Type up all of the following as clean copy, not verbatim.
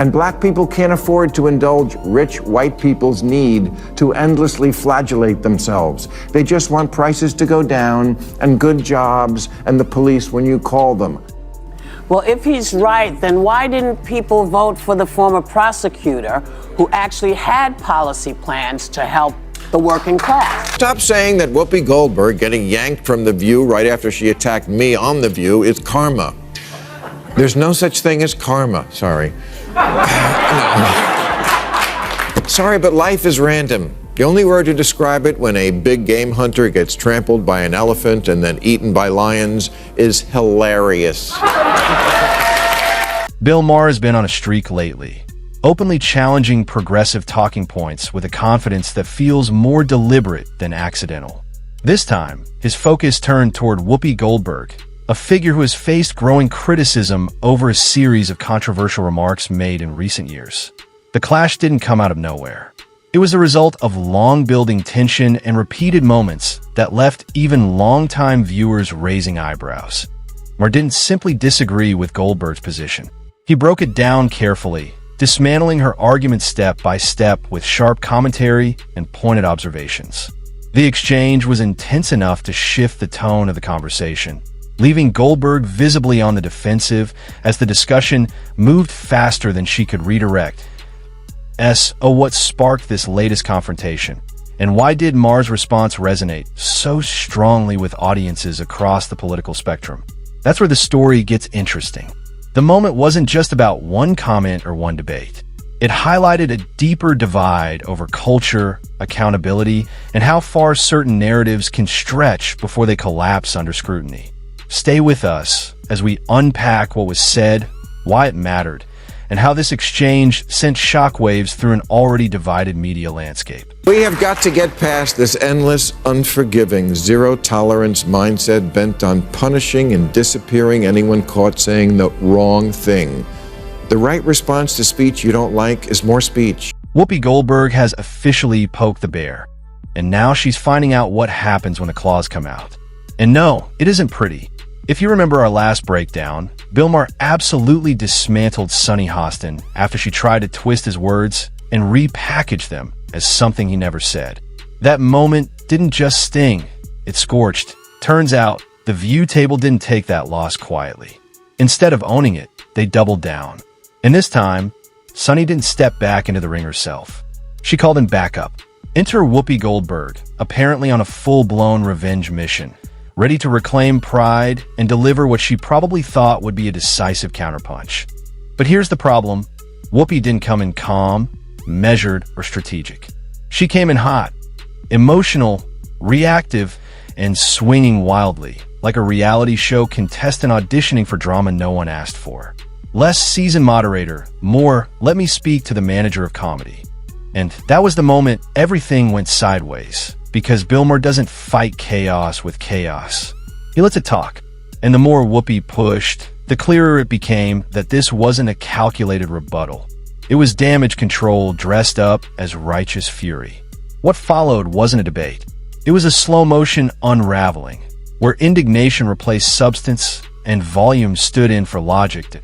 And black people can't afford to indulge rich white people's need to endlessly flagellate themselves. They just want prices to go down and good jobs and the police when you call them. Well, if he's right, then why didn't people vote for the former prosecutor who actually had policy plans to help the working class? Stop saying that Whoopi Goldberg getting yanked from The View right after she attacked me on The View is karma. There's no such thing as karma. Sorry. Sorry, but life is random. The only word to describe it when a big game hunter gets trampled by an elephant and then eaten by lions is hilarious. Bill Maher has been on a streak lately, openly challenging progressive talking points with a confidence that feels more deliberate than accidental. This time, his focus turned toward Whoopi Goldberg, a figure who has faced growing criticism over a series of controversial remarks made in recent years. The clash didn't come out of nowhere. It was the result of long-building tension and repeated moments that left even longtime viewers raising eyebrows. Maher didn't simply disagree with Goldberg's position. He broke it down carefully, dismantling her argument step by step with sharp commentary and pointed observations. The exchange was intense enough to shift the tone of the conversation, leaving Goldberg visibly on the defensive as the discussion moved faster than she could redirect. What sparked this latest confrontation? And why did Maher's response resonate so strongly with audiences across the political spectrum? That's where the story gets interesting. The moment wasn't just about one comment or one debate. It highlighted a deeper divide over culture, accountability, and how far certain narratives can stretch before they collapse under scrutiny. Stay with us as we unpack what was said, why it mattered, and how this exchange sent shockwaves through an already divided media landscape. We have got to get past this endless, unforgiving, zero-tolerance mindset bent on punishing and disappearing anyone caught saying the wrong thing. The right response to speech you don't like is more speech. Whoopi Goldberg has officially poked the bear, and now she's finding out what happens when the claws come out. And no, it isn't pretty. If you remember our last breakdown, Bill Maher absolutely dismantled Sunny Hostin after she tried to twist his words and repackage them as something he never said. That moment didn't just sting, it scorched. Turns out, the View table didn't take that loss quietly. Instead of owning it, they doubled down. And this time, Sunny didn't step back into the ring herself. She called in backup. Enter Whoopi Goldberg, apparently on a full-blown revenge mission, ready to reclaim pride and deliver what she probably thought would be a decisive counterpunch. But here's the problem. Whoopi didn't come in calm, measured, or strategic. She came in hot, emotional, reactive, and swinging wildly, like a reality show contestant auditioning for drama no one asked for. Less seasoned moderator, more let me speak to the manager of comedy. And that was the moment everything went sideways, because Bill Maher doesn't fight chaos with chaos. He lets it talk. And the more Whoopi pushed, the clearer it became that this wasn't a calculated rebuttal. It was damage control dressed up as righteous fury. What followed wasn't a debate. It was a slow-motion unraveling, where indignation replaced substance and volume stood in for logic.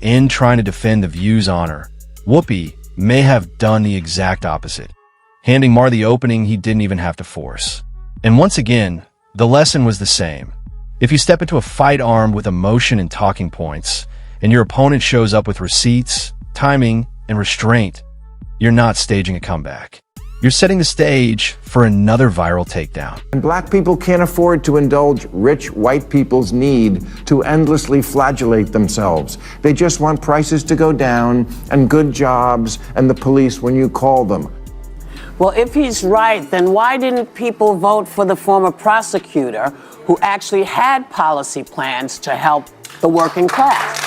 In trying to defend the View's honor, Whoopi may have done the exact opposite, handing Maher the opening he didn't even have to force. And once again, the lesson was the same. If you step into a fight armed with emotion and talking points, and your opponent shows up with receipts, timing, and restraint, you're not staging a comeback. You're setting the stage for another viral takedown. And black people can't afford to indulge rich white people's need to endlessly flagellate themselves. They just want prices to go down and good jobs and the police when you call them. Well, if he's right, then why didn't people vote for the former prosecutor who actually had policy plans to help the working class?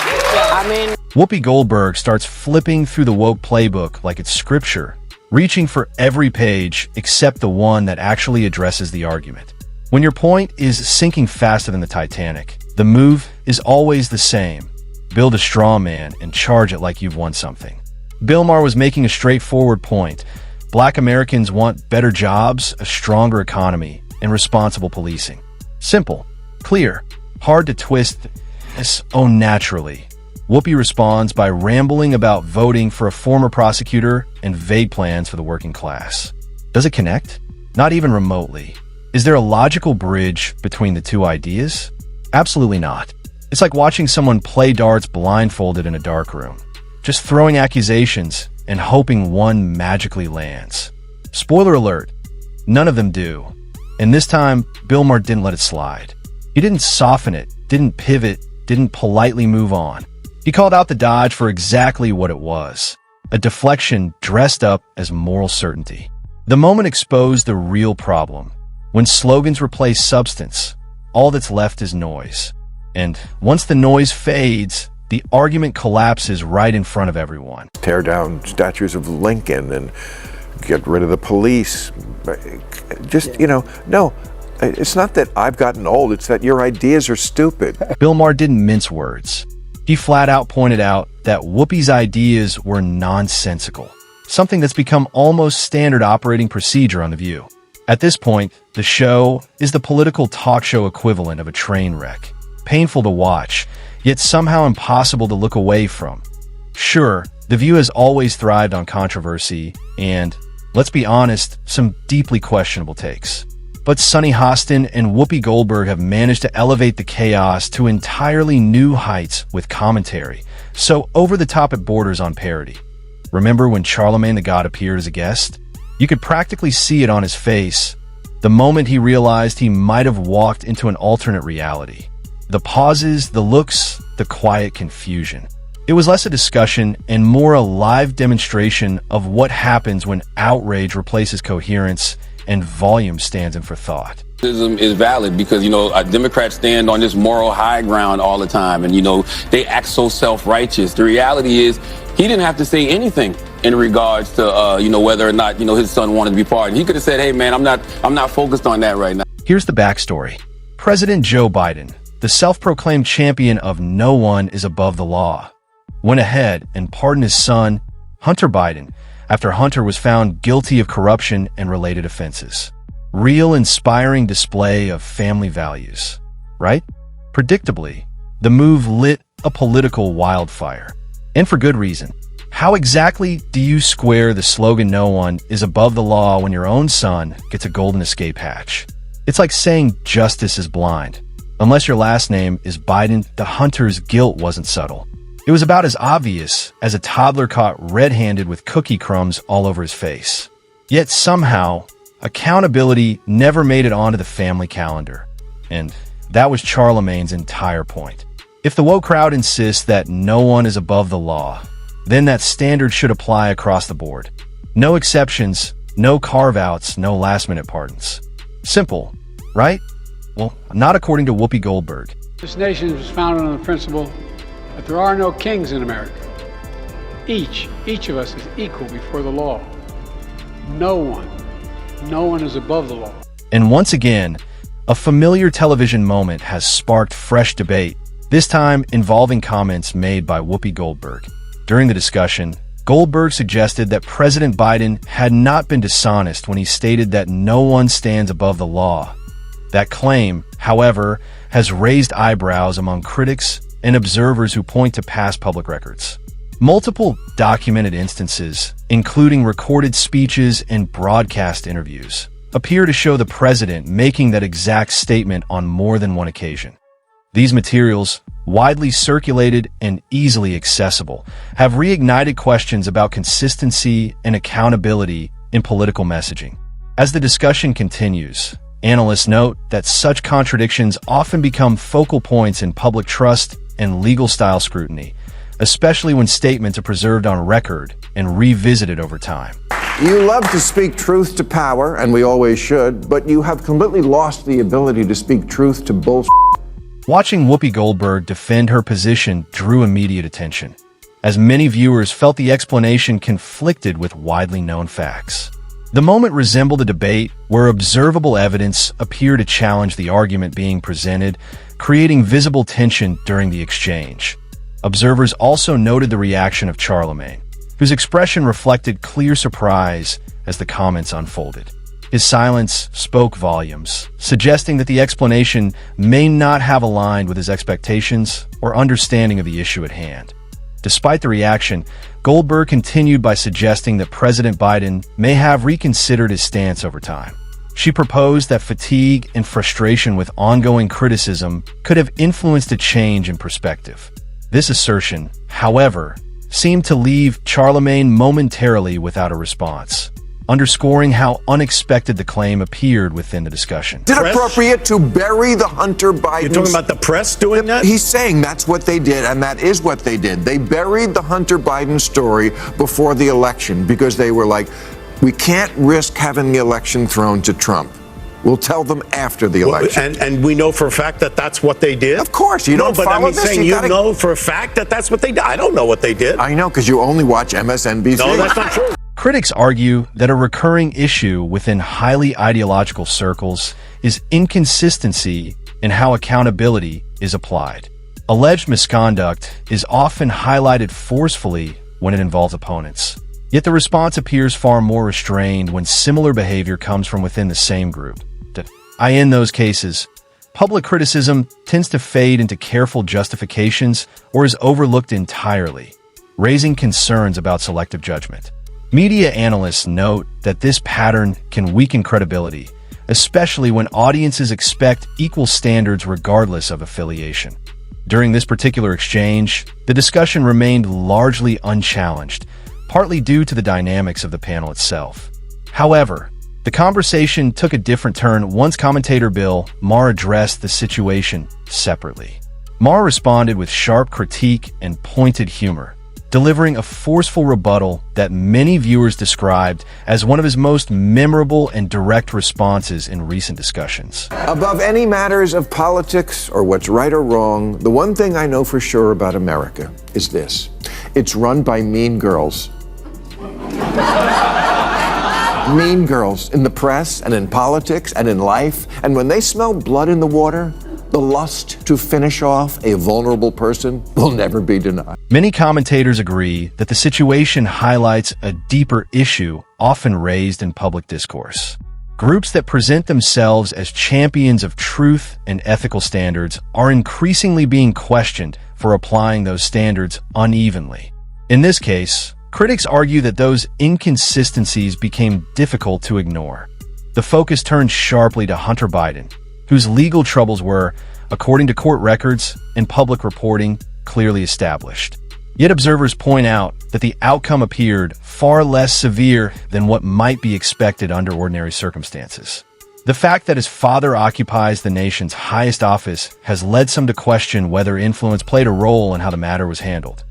Whoopi Goldberg starts flipping through the woke playbook like it's scripture, reaching for every page except the one that actually addresses the argument. When your point is sinking faster than the Titanic, the move is always the same. Build a straw man and charge it like you've won something. Bill Maher was making a straightforward point. Black Americans want better jobs, a stronger economy, and responsible policing. Simple, clear, hard to twist naturally. Whoopi responds by rambling about voting for a former prosecutor and vague plans for the working class. Does it connect? Not even remotely. Is there a logical bridge between the two ideas? Absolutely not. It's like watching someone play darts blindfolded in a dark room, just throwing accusations and hoping one magically lands. Spoiler alert, none of them do. And this time, Bill Maher didn't let it slide. He didn't soften it, didn't pivot, didn't politely move on. He called out the dodge for exactly what it was, a deflection dressed up as moral certainty. The moment exposed the real problem. When slogans replace substance, all that's left is noise. And once the noise fades, the argument collapses right in front of everyone. Tear down statues of Lincoln and get rid of the police. Just, no. It's not that I've gotten old, it's that your ideas are stupid. Bill Maher didn't mince words. He flat out pointed out that Whoopi's ideas were nonsensical, something that's become almost standard operating procedure on The View. At this point, the show is the political talk show equivalent of a train wreck. Painful to watch, yet somehow impossible to look away from. Sure, The View has always thrived on controversy and, let's be honest, some deeply questionable takes. But Sunny Hostin and Whoopi Goldberg have managed to elevate the chaos to entirely new heights with commentary, so over-the-top it borders on parody. Remember when Charlemagne the God appeared as a guest? You could practically see it on his face, the moment he realized he might have walked into an alternate reality. The pauses, the looks, the quiet confusion. It was less a discussion and more a live demonstration of what happens when outrage replaces coherence and volume stands in for thought. Is valid because, Democrats stand on this moral high ground all the time and, they act so self-righteous. The reality is he didn't have to say anything in regards to, whether or not, his son wanted to be pardoned. He could have said, hey, man, I'm not focused on that right now. Here's the backstory. President Joe Biden, the self-proclaimed champion of no one is above the law, went ahead and pardoned his son, Hunter Biden, after Hunter was found guilty of corruption and related offenses. Real inspiring display of family values, right? Predictably, the move lit a political wildfire. And for good reason. How exactly do you square the slogan "no one is above the law" when your own son gets a golden escape hatch? It's like saying justice is blind. Unless your last name is Biden, the Hunter's guilt wasn't subtle. It was about as obvious as a toddler caught red-handed with cookie crumbs all over his face. Yet somehow, accountability never made it onto the family calendar. And that was Charlemagne's entire point. If the woke crowd insists that no one is above the law, then that standard should apply across the board. No exceptions, no carve-outs, no last-minute pardons. Simple, right? Well, not according to Whoopi Goldberg. This nation was founded on the principle that there are no kings in America. Each of us is equal before the law. No one is above the law. And once again, a familiar television moment has sparked fresh debate, this time involving comments made by Whoopi Goldberg. During the discussion, Goldberg suggested that President Biden had not been dishonest when he stated that no one stands above the law. That claim, however, has raised eyebrows among critics and observers who point to past public records. Multiple documented instances, including recorded speeches and broadcast interviews, appear to show the president making that exact statement on more than one occasion. These materials, widely circulated and easily accessible, have reignited questions about consistency and accountability in political messaging. As the discussion continues, analysts note that such contradictions often become focal points in public trust and legal-style scrutiny, especially when statements are preserved on record and revisited over time. You love to speak truth to power, and we always should, but you have completely lost the ability to speak truth to bullshit. Watching Whoopi Goldberg defend her position drew immediate attention, as many viewers felt the explanation conflicted with widely known facts. The moment resembled a debate where observable evidence appeared to challenge the argument being presented, creating visible tension during the exchange. Observers also noted the reaction of Charlemagne, whose expression reflected clear surprise as the comments unfolded. His silence spoke volumes, suggesting that the explanation may not have aligned with his expectations or understanding of the issue at hand. Despite the reaction, Goldberg continued by suggesting that President Biden may have reconsidered his stance over time. She proposed that fatigue and frustration with ongoing criticism could have influenced a change in perspective. This assertion, however, seemed to leave Charlemagne momentarily without a response, underscoring how unexpected the claim appeared within the discussion. Is it appropriate to bury the Hunter Biden? You're talking about the press doing that? He's saying that's what they did, and that is what they did. They buried the Hunter Biden story before the election because they were like, we can't risk having the election thrown to Trump. We'll tell them after the election. And we know for a fact that that's what they did? Of course. You don't but follow I'm this. saying you know for a fact that that's what they did. I don't know what they did. I know, because you only watch MSNBC. No, that's not true. Critics argue that a recurring issue within highly ideological circles is inconsistency in how accountability is applied. Alleged misconduct is often highlighted forcefully when it involves opponents. Yet the response appears far more restrained when similar behavior comes from within the same group. In those cases, public criticism tends to fade into careful justifications or is overlooked entirely, raising concerns about selective judgment. Media analysts note that this pattern can weaken credibility, especially when audiences expect equal standards regardless of affiliation. During this particular exchange, the discussion remained largely unchallenged, partly due to the dynamics of the panel itself. However, the conversation took a different turn once commentator Bill Maher addressed the situation separately. Maher responded with sharp critique and pointed humor, delivering a forceful rebuttal that many viewers described as one of his most memorable and direct responses in recent discussions. Above any matters of politics or what's right or wrong, the one thing I know for sure about America is this. It's run by mean girls. Mean girls in the press and in politics and in life. And when they smell blood in the water, the lust to finish off a vulnerable person will never be denied. Many commentators agree that the situation highlights a deeper issue often raised in public discourse. Groups that present themselves as champions of truth and ethical standards are increasingly being questioned for applying those standards unevenly. In this case, critics argue that those inconsistencies became difficult to ignore. The focus turned sharply to Hunter Biden, whose legal troubles were, according to court records and public reporting, clearly established. Yet observers point out that the outcome appeared far less severe than what might be expected under ordinary circumstances. The fact that his father occupies the nation's highest office has led some to question whether influence played a role in how the matter was handled.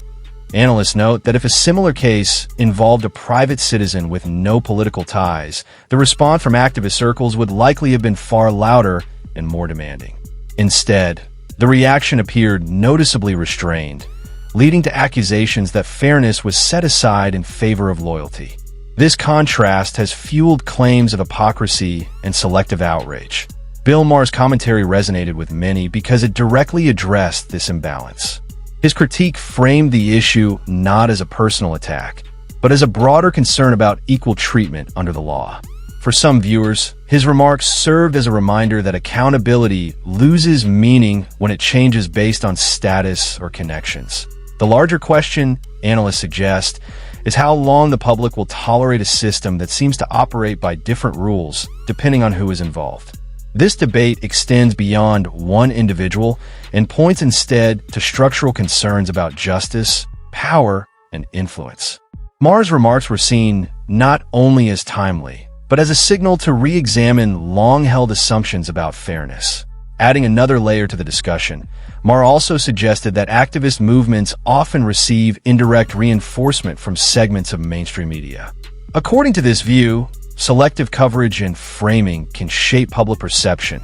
Analysts note that if a similar case involved a private citizen with no political ties, the response from activist circles would likely have been far louder and more demanding. Instead, the reaction appeared noticeably restrained, leading to accusations that fairness was set aside in favor of loyalty. This contrast has fueled claims of hypocrisy and selective outrage. Bill Maher's commentary resonated with many because it directly addressed this imbalance. His critique framed the issue not as a personal attack, but as a broader concern about equal treatment under the law. For some viewers, his remarks served as a reminder that accountability loses meaning when it changes based on status or connections. The larger question, analysts suggest, is how long the public will tolerate a system that seems to operate by different rules, depending on who is involved. This debate extends beyond one individual and points instead to structural concerns about justice, power, and influence. Maher's remarks were seen not only as timely, but as a signal to re-examine long-held assumptions about fairness. Adding another layer to the discussion, Maher also suggested that activist movements often receive indirect reinforcement from segments of mainstream media. According to this view, selective coverage and framing can shape public perception,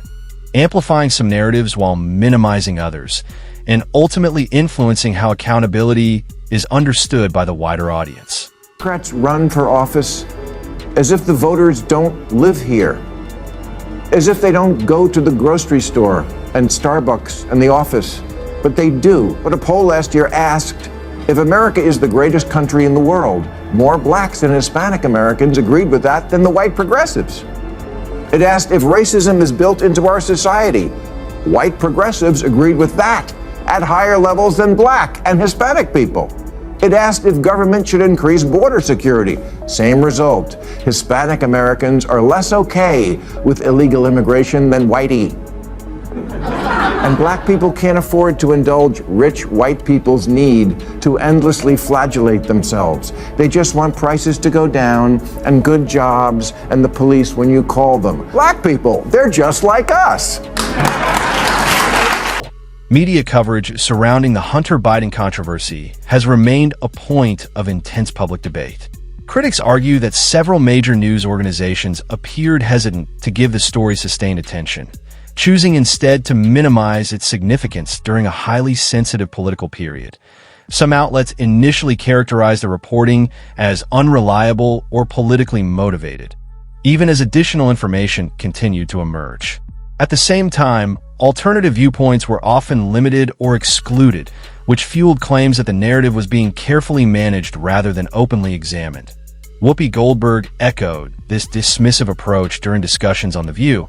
amplifying some narratives while minimizing others, and ultimately influencing how accountability is understood by the wider audience. Democrats run for office as if the voters don't live here, as if they don't go to the grocery store and Starbucks and the office, but they do. But a poll last year asked, if America is the greatest country in the world, more blacks and Hispanic Americans agreed with that than the white progressives. It asked if racism is built into our society. White progressives agreed with that at higher levels than black and Hispanic people. It asked if government should increase border security. Same result. Hispanic Americans are less okay with illegal immigration than whitey. And black people can't afford to indulge rich white people's need to endlessly flagellate themselves. They just want prices to go down and good jobs and the police when you call them. Black people, they're just like us. Media coverage surrounding the Hunter Biden controversy has remained a point of intense public debate. Critics argue that several major news organizations appeared hesitant to give the story sustained attention, choosing instead to minimize its significance during a highly sensitive political period. Some outlets initially characterized the reporting as unreliable or politically motivated, even as additional information continued to emerge. At the same time, alternative viewpoints were often limited or excluded, which fueled claims that the narrative was being carefully managed rather than openly examined. Whoopi Goldberg echoed this dismissive approach during discussions on The View,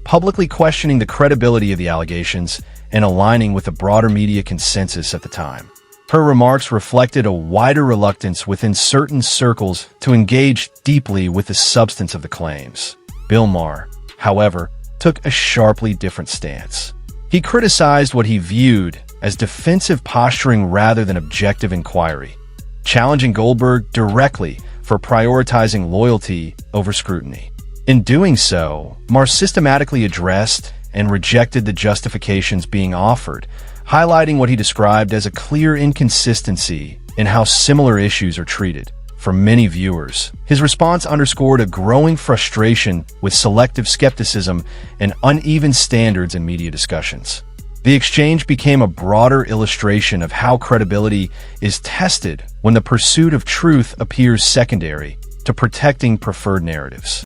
publicly questioning the credibility of the allegations and aligning with the broader media consensus at the time. Her remarks reflected a wider reluctance within certain circles to engage deeply with the substance of the claims. Bill Maher, however, took a sharply different stance. He criticized what he viewed as defensive posturing rather than objective inquiry, challenging Goldberg directly for prioritizing loyalty over scrutiny. In doing so, Maher systematically addressed and rejected the justifications being offered, highlighting what he described as a clear inconsistency in how similar issues are treated. For many viewers, his response underscored a growing frustration with selective skepticism and uneven standards in media discussions. The exchange became a broader illustration of how credibility is tested when the pursuit of truth appears secondary to protecting preferred narratives.